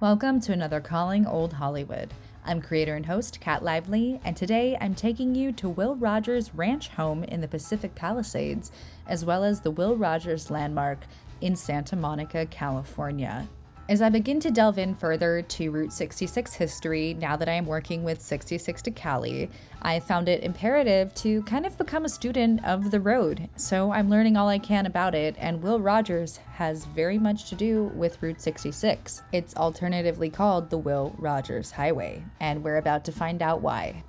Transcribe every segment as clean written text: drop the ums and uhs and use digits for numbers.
Welcome to another Calling Old Hollywood. I'm creator and host Kat Lively, and today I'm taking you to Will Rogers' ranch home in the Pacific Palisades, as well as the Will Rogers landmark in Santa Monica, California. As I begin to delve in further to Route 66 history, now that I am working with 66 to Cali, I found it imperative to kind of become a student of the road. So I'm learning all I can about it, and Will Rogers has very much to do with Route 66. It's alternatively called the Will Rogers Highway, and we're about to find out why.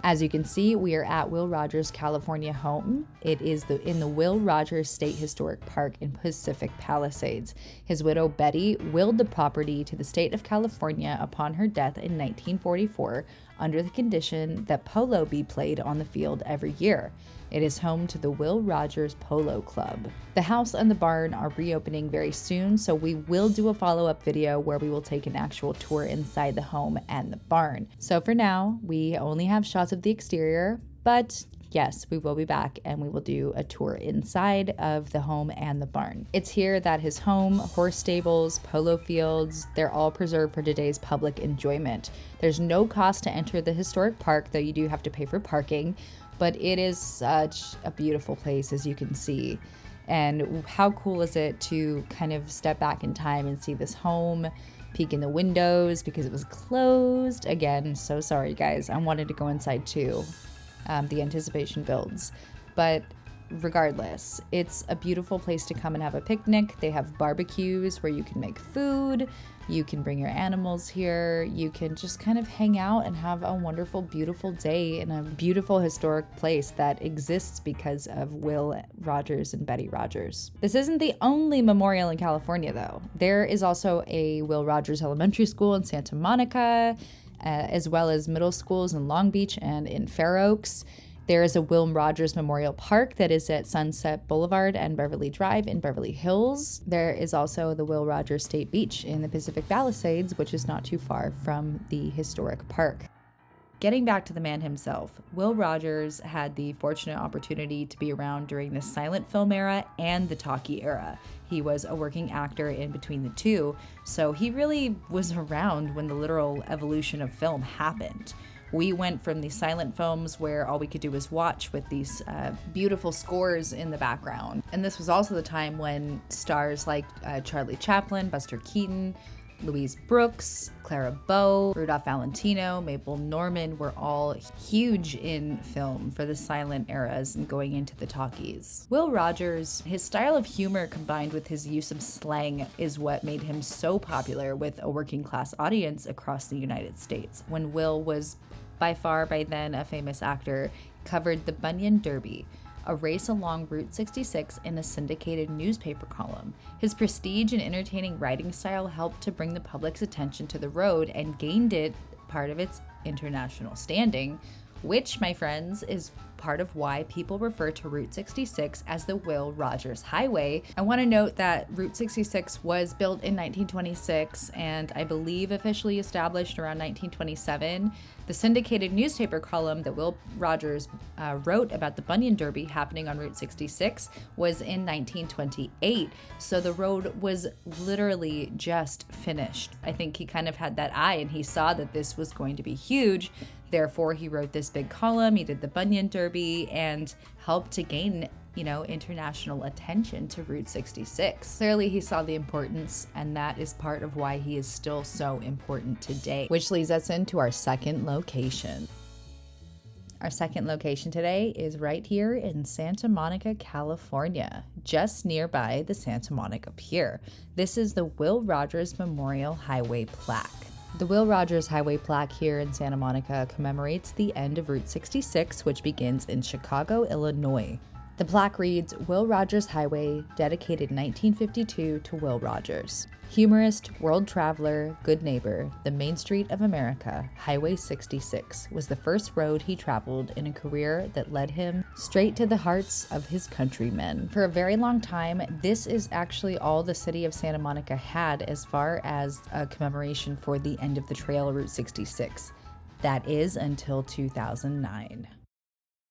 As you can see, we are at Will Rogers' California home. It is in the Will Rogers State Historic Park in Pacific Palisades. His widow, Betty, willed the property to the state of California upon her death in 1944 under the condition that polo be played on the field every year. It is home to the Will Rogers Polo Club. The house and the barn are reopening very soon, so we will do a follow-up video where we will take an actual tour inside the home and the barn. So for now, we only have shots of the exterior, but yes, we will be back and we will do a tour inside of the home and the barn. It's here that his home, horse stables, polo fields, they're all preserved for today's public enjoyment. There's no cost to enter the historic park, though you do have to pay for parking. But it is such a beautiful place, as you can see. And how cool is it to kind of step back in time and see this home, peek in the windows because it was closed. Again, so sorry guys, I wanted to go inside too. The anticipation builds. But regardless, it's a beautiful place to come and have a picnic. They have barbecues where you can make food. You can bring your animals here. You can just kind of hang out and have a wonderful, beautiful day in a beautiful historic place that exists because of Will Rogers and Betty Rogers. This isn't the only memorial in California, though. There is also a Will Rogers Elementary School in Santa Monica, as well as middle schools in Long Beach and in Fair Oaks. There is a Will Rogers Memorial Park that is at Sunset Boulevard and Beverly Drive in Beverly Hills. There is also the Will Rogers State Beach in the Pacific Palisades, which is not too far from the historic park. Getting back to the man himself, Will Rogers had the fortunate opportunity to be around during the silent film era and the talkie era. He was a working actor in between the two, so he really was around when the literal evolution of film happened. We went from the silent films where all we could do was watch with these beautiful scores in the background. And this was also the time when stars like Charlie Chaplin, Buster Keaton, Louise Brooks, Clara Bow, Rudolph Valentino, Mabel Normand were all huge in film for the silent eras and going into the talkies. Will Rogers, his style of humor combined with his use of slang is what made him so popular with a working class audience across the United States. When Will was by then a famous actor, covered the Bunyan Derby, a race along Route 66 in a syndicated newspaper column. His prestige and entertaining writing style helped to bring the public's attention to the road and gained it part of its international standing, which, my friends, is part of why people refer to Route 66 as the Will Rogers Highway. I want to note that Route 66 was built in 1926 and I believe officially established around 1927. The syndicated newspaper column that Will Rogers wrote about the Bunyan Derby happening on Route 66 was in 1928. So the road was literally just finished. I think he kind of had that eye and he saw that this was going to be huge. Therefore, he wrote this big column, he did the Bunyan Derby, and helped to gain, international attention to Route 66. Clearly, he saw the importance, and that is part of why he is still so important today. Which leads us into our second location. Our second location today is right here in Santa Monica, California, just nearby the Santa Monica Pier. This is the Will Rogers Memorial Highway plaque. The Will Rogers Highway plaque here in Santa Monica commemorates the end of Route 66, which begins in Chicago, Illinois. The plaque reads, Will Rogers Highway, dedicated 1952 to Will Rogers. Humorist, world traveler, good neighbor, the Main Street of America, Highway 66, was the first road he traveled in a career that led him straight to the hearts of his countrymen. For a very long time, this is actually all the city of Santa Monica had as far as a commemoration for the end of the trail, Route 66. That is until 2009.